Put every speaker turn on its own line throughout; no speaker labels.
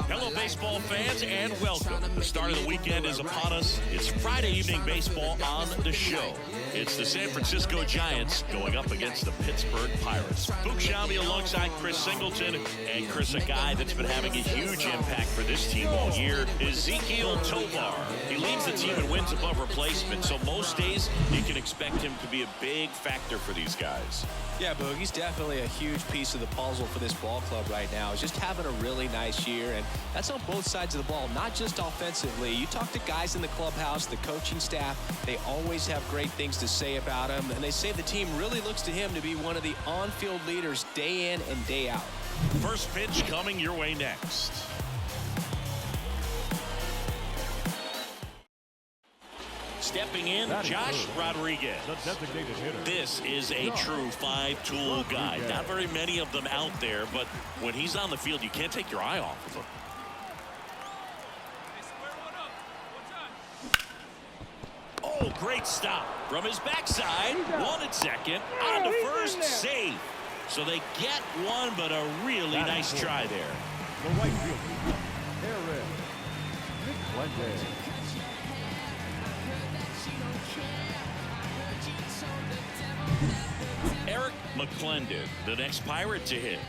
Hello, baseball fans, and welcome. The start of the weekend is upon us. It's Friday evening baseball on the show. It's the San Francisco Giants going up against the Pittsburgh Pirates. Fuchs Xiaomi alongside Chris Singleton, and Chris, a guy that's been having a huge impact for this team all year, Ezequiel Tovar. He leads the team in wins above replacement, so most days you can expect him to be a big factor for these guys.
Yeah, Boog, he's definitely a huge piece of the puzzle for this ball club right now. He's just having a really nice year, and that's on both sides of the ball, not just offensively. You talk to guys in the clubhouse, the coaching staff, they always have great things to say about him, and they say the team really looks to him to be one of the on-field leaders day in and day out.
First pitch coming your way next. Stepping in, Josh Rodriguez. This is a true five-tool guy. Not very many of them out there, but when he's on the field, you can't take your eye off of him. Oh, great stop from his backside. One at second, on to first, safe. So they get one, but a really nice try there.
The right fielder, McClendon.
Eric McClendon, the next Pirate to hit.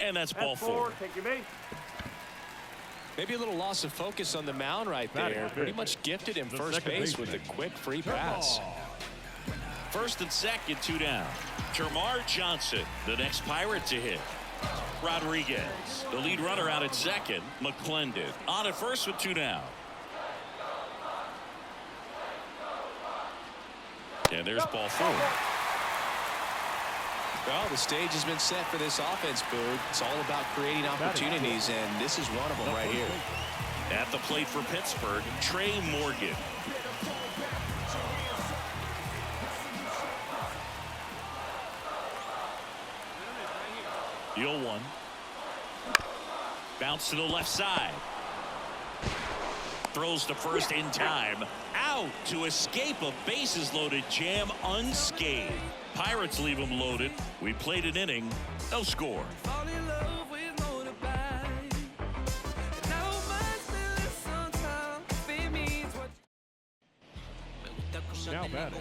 And that's ball four.
Take your base.
Maybe a little loss of focus on the mound right there. Pretty much gifted him first base with a quick free pass.
First and second, two down. Termarr Johnson, the next Pirate to hit. Rodriguez, the lead runner out at second. McClendon on at first with two down. And there's ball four.
Well, the stage has been set for this offense, Boog. It's all about creating opportunities, and this is one of them right here.
At the plate for Pittsburgh, Trey Morgan. The 0-1. Bounce to the left side. Throws to first in time. Out to escape a bases-loaded jam unscathed. Pirates leave them loaded. We played an inning. No score.
Now batting.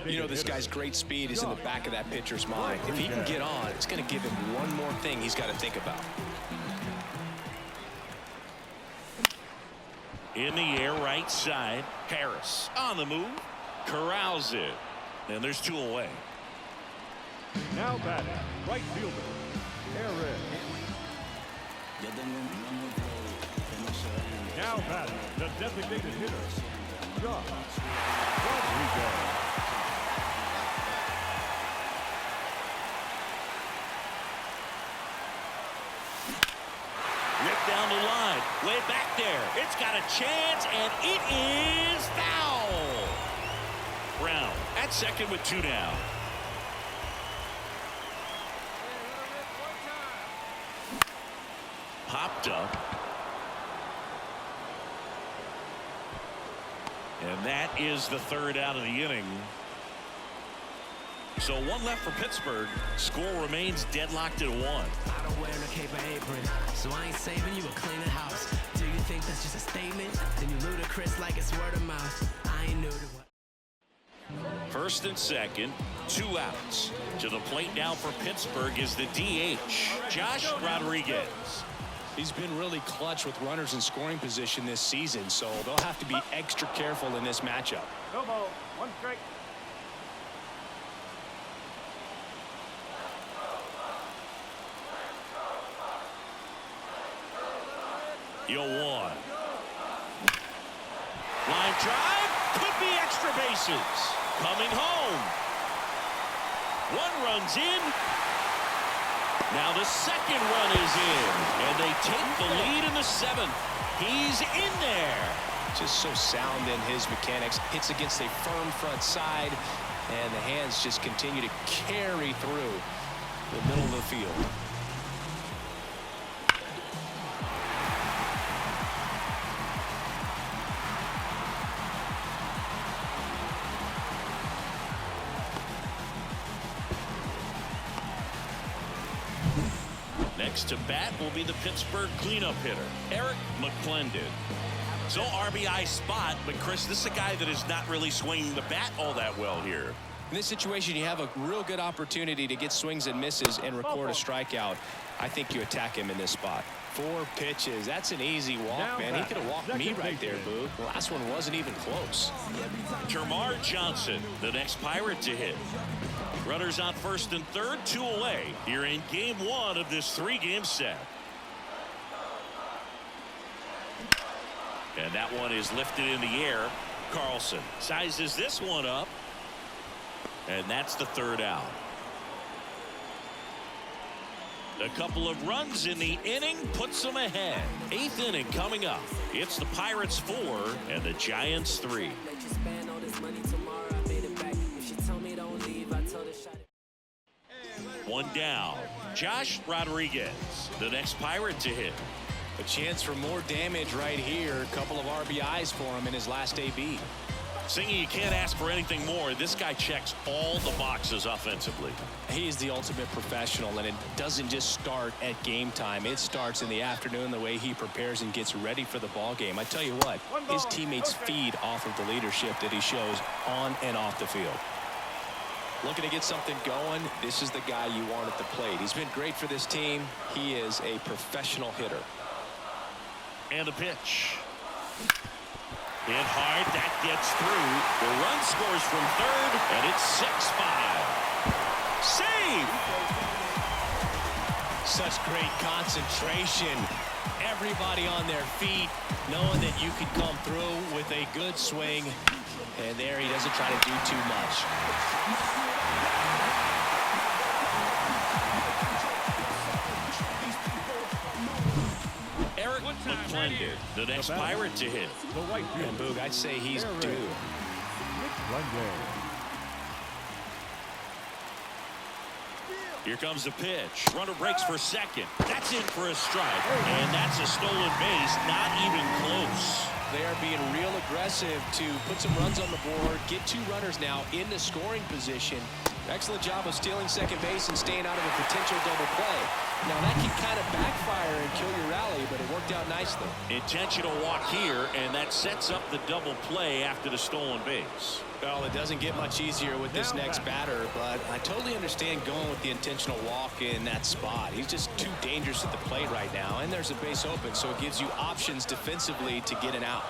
You know, this guy's great speed is in the back of that pitcher's mind. If he can get on, it's going to give him one more thing he's got to think about.
In the air, right side. Harris on the move. Corrals it. And there's two away.
Now batting. Right fielder, Aaron. Now batting. The designated hitter, Josh Rodriguez.
Ripped down the line. Way back there. It's got a chance, and it is foul. Brown at second with two down. Popped up. And that is the third out of the inning. So one left for Pittsburgh. Score remains deadlocked at 1.
I don't wear no cape or apron, so I ain't saving you a cleaner house. Do you think that's just a statement? Then you ludicrous like it's word of mouth. I ain't new to what.
First and second, two outs. To the plate now for Pittsburgh is the DH, Josh Rodriguez.
He's been really clutch with runners in scoring position this season, so they'll have to be extra careful in this matchup.
No ball. One strike.
The 0-1. Line drive. Could be extra bases. Coming home. One run's in. Now the second run is in. And they take the lead in the 7th. He's in there.
Just so sound in his mechanics. Hits against a firm front side. And the hands just continue to carry through the middle of the field.
Next to bat will be the Pittsburgh cleanup hitter, Eric McClendon. So RBI spot, but Chris, this is a guy that is not really swinging the bat all that well here.
In this situation, you have a real good opportunity to get swings and misses and record a strikeout. I think you attack him in this spot. 4 pitches. That's an easy walk, man. He could have walked me right there, Boo. The last one wasn't even close.
Termarr Johnson, the next Pirate to hit. Runners on first and third, 2 away here in game 1 of this 3-game set. And that one is lifted in the air. Carlson sizes this one up. And that's the 3rd out. A couple of runs in the inning puts them ahead. 8th inning coming up. It's the Pirates 4 and the Giants 3. One down. Josh Rodriguez, the next Pirate to hit.
A chance for more damage right here. A couple of RBIs for him in his last AB.
Singing, you can't ask for anything more. This guy checks all the boxes offensively.
He's the ultimate professional, and it doesn't just start at game time. It starts in the afternoon, the way he prepares and gets ready for the ball game. I tell you what, his teammates feed off of the leadership that he shows on and off the field. Looking to get something going. This is the guy you want at the plate. He's been great for this team. He is a professional hitter.
And a pitch. Hit hard, that gets through. The run scores from third, and it's 6-5. Save!
Such great concentration. Everybody on their feet, knowing that you could come through with a good swing. And there he doesn't try to do too much.
Eric McClendon, the next Pirate to hit.
And Boog, I'd say he's due.
Here comes the pitch. Runner breaks for second. That's in for a strike. And that's a stolen base. Not even close.
They are being real aggressive to put some runs on the board. Get 2 runners now in the scoring position. Excellent job of stealing second base and staying out of a potential double play. Now that can kind of backfire and kill your rally, but it worked out nicely.
Intentional walk here, and that sets up the double play after the stolen base.
Well, it doesn't get much easier with this next batter, but I totally understand going with the intentional walk in that spot. He's just too dangerous at the plate right now, and there's a base open, so it gives you options defensively to get an out.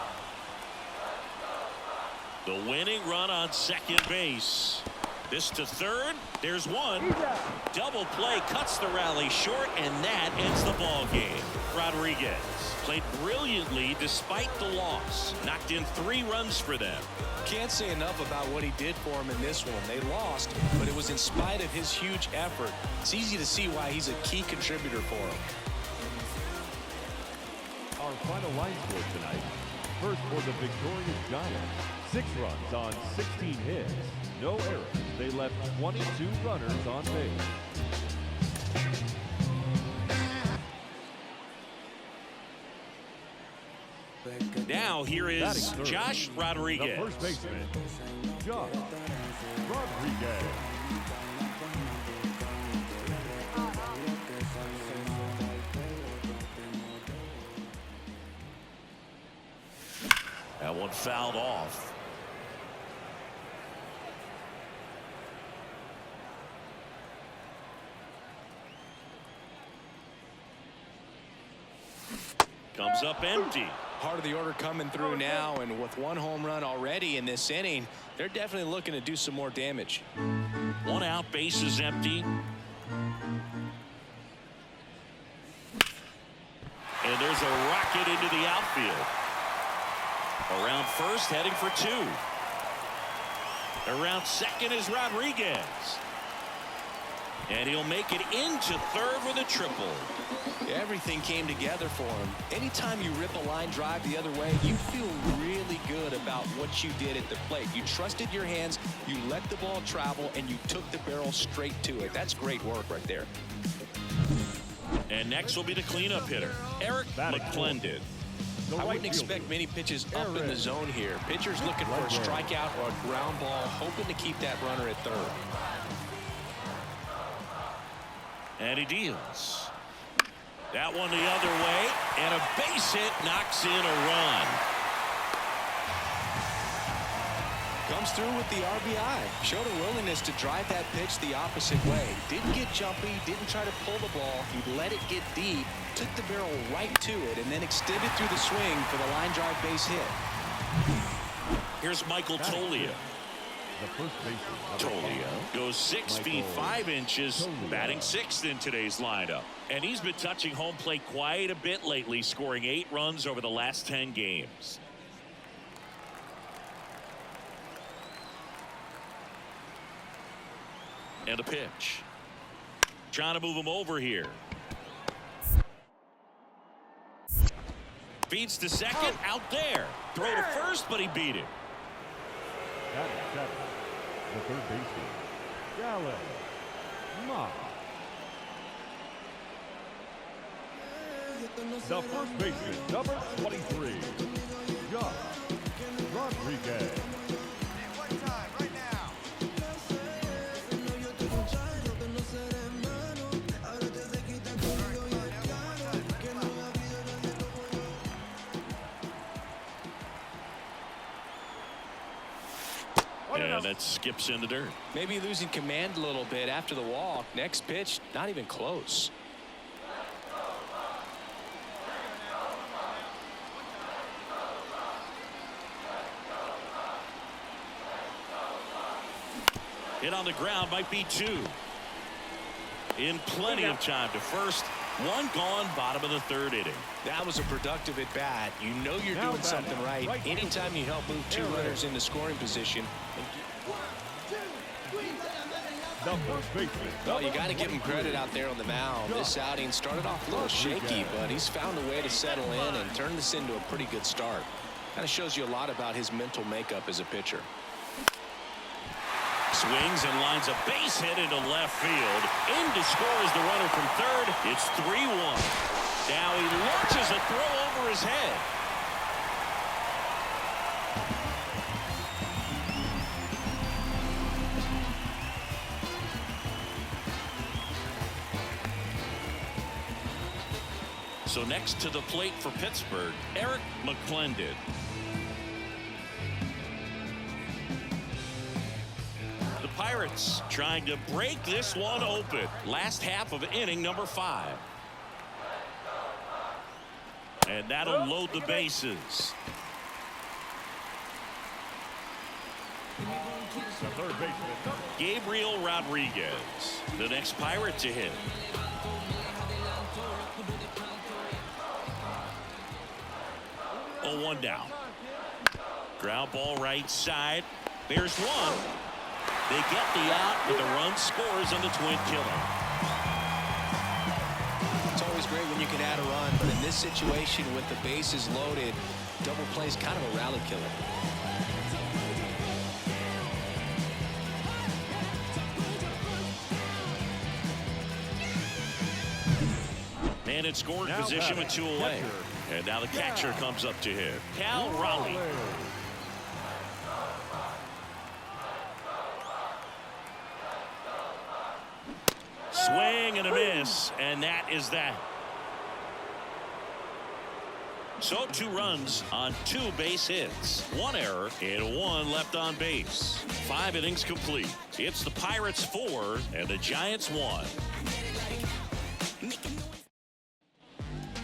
The winning run on second base. This to third. There's one. Double play cuts the rally short, and that ends the ball game. Rodriguez played brilliantly despite the loss. Knocked in 3 runs for them.
Can't say enough about what he did for him in this one. They lost, but it was in spite of his huge effort. It's easy to see why he's a key contributor for him.
Our final line score tonight. First for the victorious Giants. 6 runs on 16 hits. No errors. They left 22 runners on base.
Now here is Josh Rodriguez.
The first baseman, Josh Rodriguez.
That one fouled off. Comes up empty.
Part of the order coming through now, and with 1 home run already in this inning, they're definitely looking to do some more damage.
1 out, base is empty. And there's a rocket into the outfield. Around first, heading for 2. Around second is Rodriguez. And he'll make it into third with a triple.
Everything came together for him. Anytime you rip a line drive the other way, you feel really good about what you did at the plate. You trusted your hands, you let the ball travel, and you took the barrel straight to it. That's great work right there.
And next will be the cleanup hitter, Eric McClendon.
I wouldn't expect many pitches up in the zone here. Pitcher's looking for a strikeout or a ground ball, hoping to keep that runner at third.
And he deals. That one the other way, and a base hit knocks in a run.
Comes through with the RBI. Showed a willingness to drive that pitch the opposite way. Didn't get jumpy, didn't try to pull the ball. He let it get deep, took the barrel right to it, and then extended through the swing for the line drive base hit.
Here's Michael Tolia.
The first baseman.
Tolia goes 6 feet 5 inches, batting 6th in today's lineup. And he's been touching home plate quite a bit lately, scoring 8 runs over the last 10 games. And a pitch. Trying to move him over here. Feeds to second, out there. Throw to first, but he beat it.
That is 7. The third baseman. Gallen. Mock. The first baseman, number 23. Josh Rodriguez.
And that skips in the dirt.
Maybe losing command a little bit after the walk. Next pitch, not even close.
Hit on the ground, might be 2. In plenty of time to first. 1 gone, bottom of the 3rd inning.
That was a productive at bat. You know you're doing something right. Anytime you help move 2 runners into scoring position.
The first baseman.
Well, you got to give him credit out there on the mound. This outing started off a little shaky, but he's found a way to settle in and turn this into a pretty good start. Kind of shows you a lot about his mental makeup as a pitcher.
Swings and lines a base hit into left field. In to score is the runner from third. It's 3-1. Now he launches a throw over his head. So next to the plate for Pittsburgh, Eric McClendon. Pirates trying to break this one open. Last half of inning number 5. And that'll load the bases.
The third baseman.
Gabriel Rodriguez, the next Pirate to hit. Oh, 1 down. Ground ball right side. There's one. They get the out, but the run scores on the twin killer.
It's always great when you can add a run, but in this situation with the bases loaded, double play is kind of a rally killer.
And it's scoring position with 2 away. And now the catcher comes up to hit. Cal Raleigh. Swing and a miss, and that is that. So 2 runs on 2 base hits, 1 error, and 1 left on base. 5 innings complete. It's the Pirates 4 and the Giants 1.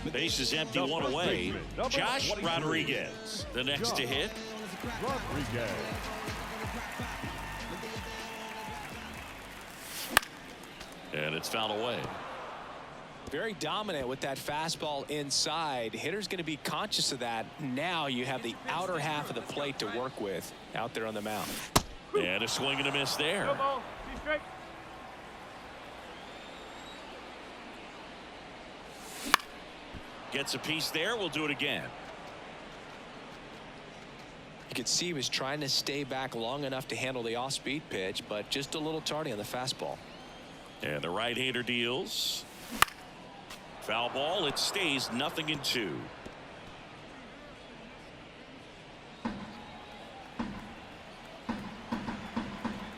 The base is empty, 1 away. Josh Rodriguez, the next to hit.
Rodriguez.
And it's fouled away.
Very dominant with that fastball inside. Hitter's going to be conscious of that. Now you have the outer half of the plate to work with out there on the mound.
And a swing and a miss there. Gets a piece there. We'll do it again.
You could see he was trying to stay back long enough to handle the off-speed pitch, but just a little tardy on the fastball.
And the right-hander deals. Foul ball. It stays 0-2.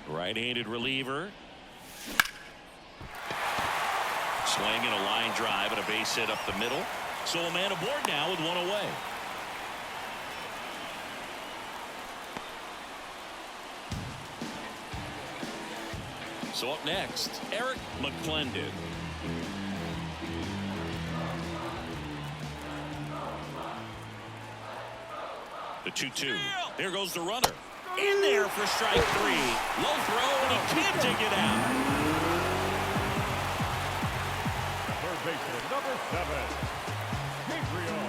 Right-handed reliever. Swing and a line drive and a base hit up the middle. So a man aboard now with one away. So up next, Eric McClendon. The 2-2. There goes the runner. In there for strike 3. Low throw, and he can't take it out.
Third baseman, number 7, Gabriel.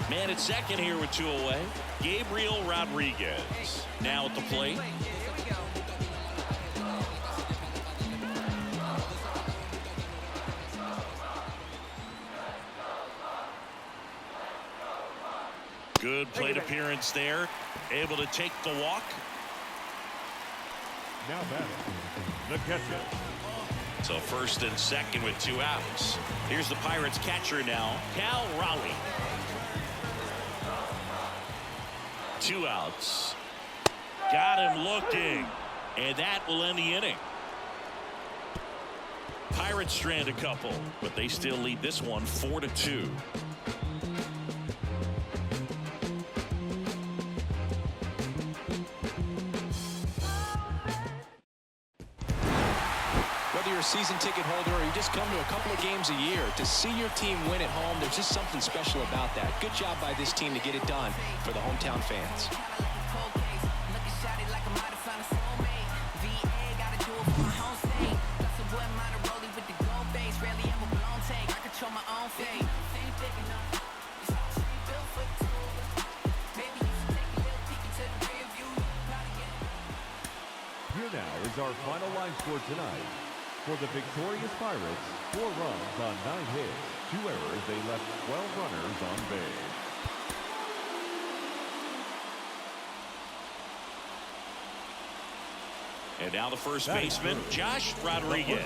Man at second here with 2 away. Gabriel Rodriguez now at the plate. Good plate appearance there. Able to take the walk.
Now batting, the catcher.
So first and second with 2 outs. Here's the Pirates catcher now, Cal Raleigh. 2 outs. Got him looking. And that will end the inning. Pirates strand a couple, but they still lead this one 4-2.
Whether you're a season ticket holder or you just come to a couple of games a year, to see your team win at home, there's just something special about that. Good job by this team to get it done for the hometown fans.
Here now is our final line score tonight. For the victorious Pirates, 4 runs on 9 hits, 2 errors. They left 12 runners on base.
And now the first baseman, Josh Rodriguez.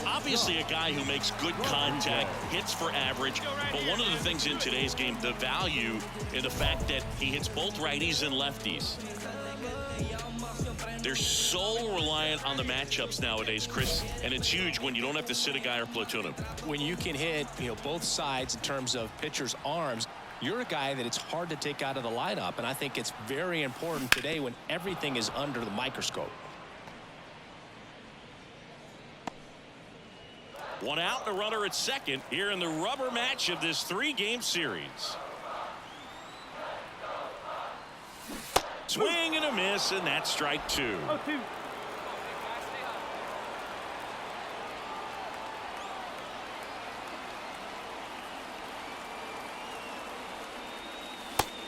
Obviously a guy who makes good contact, hits for average, but one of the things in today's game, the value in the fact that he hits both righties and lefties. They're so reliant on the matchups nowadays, Chris, and it's huge when you don't have to sit a guy or platoon him.
When you can hit, both sides in terms of pitchers' arms, you're a guy that it's hard to take out of the lineup, and I think it's very important today when everything is under the microscope.
1 out, and a runner at second here in the rubber match of this 3-game series. Swing and a miss, and that's strike 2.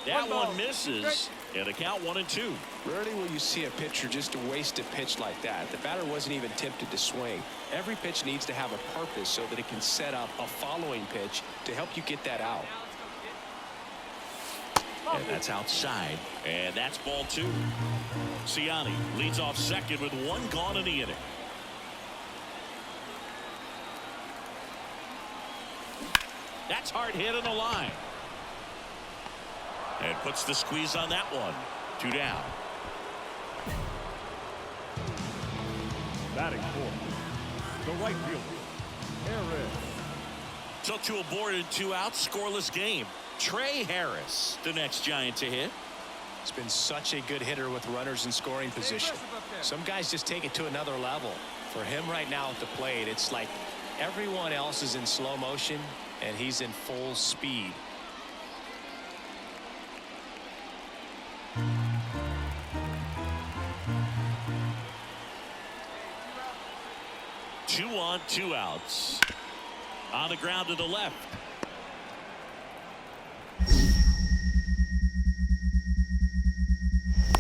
That one misses, and a count 1-2.
Rarely will you see a pitcher just waste a pitch like that. The batter wasn't even tempted to swing. Every pitch needs to have a purpose so that it can set up a following pitch to help you get that out.
And that's outside, and that's ball 2. Ciani leads off second with 1 gone in the inning. That's hard hit in the line. And puts the squeeze on that one. 2 down.
Batting fourth, the right fielder, Harris.
So 2 aboard and 2 outs, scoreless game. Trey Harris, the next Giant to hit.
He's been such a good hitter with runners in scoring position. Some guys just take it to another level. For him right now at the plate, it's like everyone else is in slow motion and he's in full speed.
Two on, 2 outs. On the ground to the left.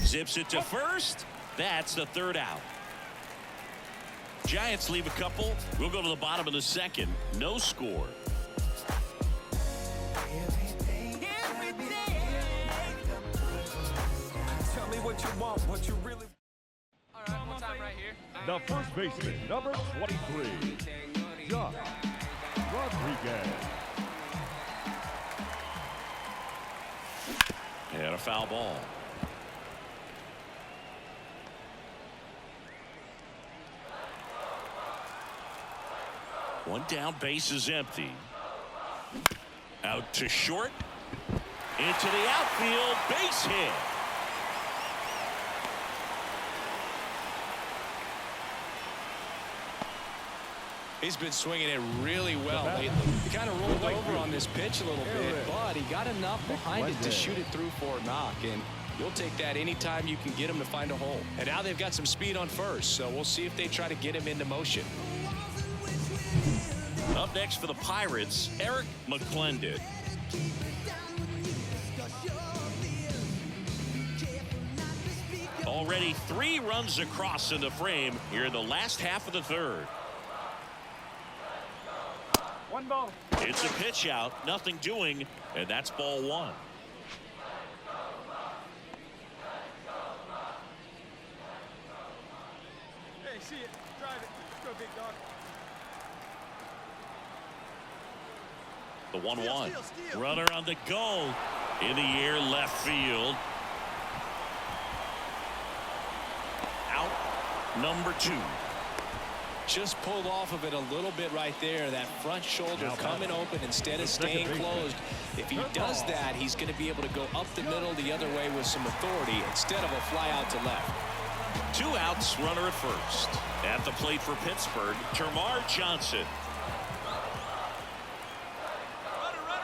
Zips it to first. That's the 3rd out. Giants leave a couple. We'll go to the bottom of the 2nd. No score.
Tell me what you want, what you really.
All right, one time right here.
The first baseman, number 23, Josh Rodriguez.
And a foul ball. One down, base is empty. Out to short. Into the outfield, base hit.
He's been swinging it really well lately. He kind of rolled over on this pitch a little bit, but he got enough behind it to shoot it through for a knock. And you'll take that anytime you can get him to find a hole. And now they've got some speed on first, so we'll see if they try to get him into motion.
Up next for the Pirates, Eric McClendon. Already 3 runs across in the frame here in the last half of the third.
1 ball.
It's a pitch out, nothing doing, and that's ball 1.
Hey, see it. Drive it. Let's go, big dog.
The 1-1.
Steal.
Runner on the go. In the air, left field. Out, number 2.
Just pulled off of it a little bit right there. That front shoulder coming open instead of staying closed. If he does that, he's going to be able to go up the middle the other way with some authority instead of a fly out to left.
2 outs, runner at first. At the plate for Pittsburgh, Termarr Johnson.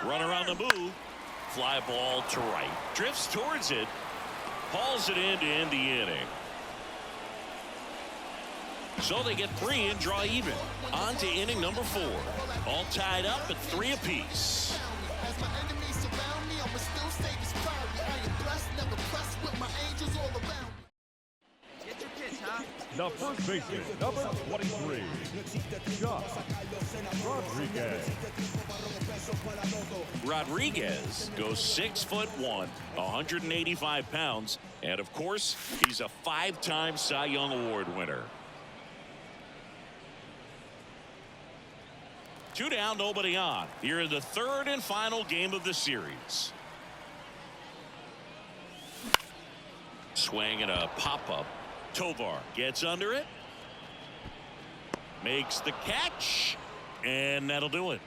Runner on the move. Fly ball to right. Drifts towards it. Hauls it in to end the inning. So they get 3 and draw even. On to inning number 4. All tied up at 3 apiece.
Get your pitch, huh?
The first baseman, number 23, Josh Rodriguez.
Rodriguez goes 6'1", 185 pounds, and of course, he's a 5-time Cy Young Award winner. 2 down, nobody on. Here in the 3rd and final game of the series. Swing and a pop-up. Tovar gets under it. Makes the catch. And that'll do it.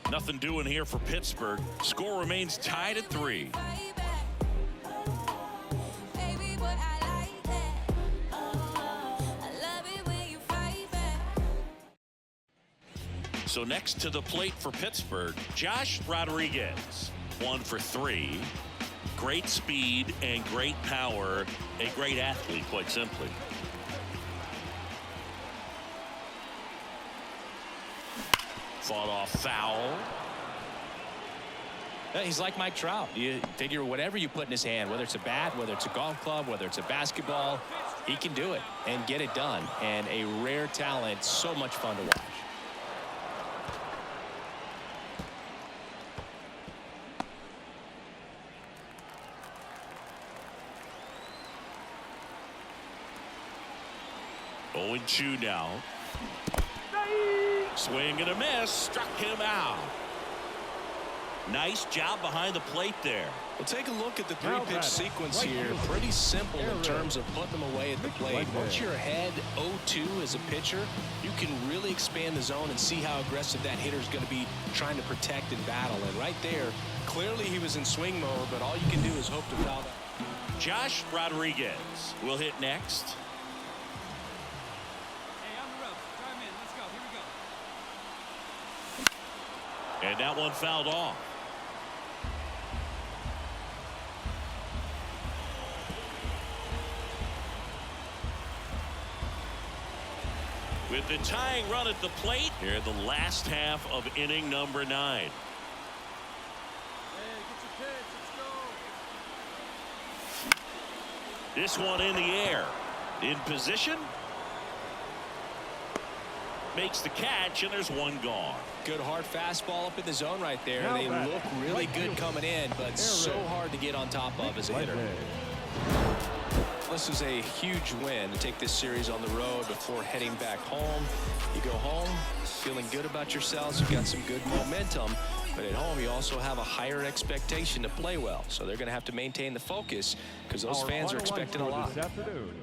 Nothing doing here for Pittsburgh. Score remains tied at 3. So next to the plate for Pittsburgh, Josh Rodriguez. 1 for 3. Great speed and great power. A great athlete, quite simply. Fought off foul.
He's like Mike Trout. You figure whatever you put in his hand, whether it's a bat, whether it's a golf club, whether it's a basketball, he can do it and get it done. And a rare talent, so much fun to watch.
Oh, 0-2 now. Swing and a miss. Struck him out. Nice job behind the plate there.
Well, take a look at the 3-pitch sequence here. Pretty simple in terms of putting them away at the plate. Once you're ahead 0-2 as a pitcher, you can really expand the zone and see how aggressive that hitter is going to be trying to protect and battle. And right there, clearly he was in swing mode, but all you can do is hope to foul that.
Josh Rodriguez will hit next.
Hey, on the ropes. Try him in. Let's go. Here we go.
And that one fouled off. With the tying run at the plate here in the last half of inning number 9.
Hey, get your pitch. Let's go.
This one in the air. In position. Makes the catch, and there's one gone.
Good hard fastball up in the zone right there. They look really good coming in, but so hard to get on top of as a hitter. This is a huge win to take this series on the road before heading back home. You go home feeling good about yourselves. You've got some good momentum, but at home you also have a higher expectation to play well. So they're going to have to maintain the focus because those fans are expecting a lot.
This afternoon.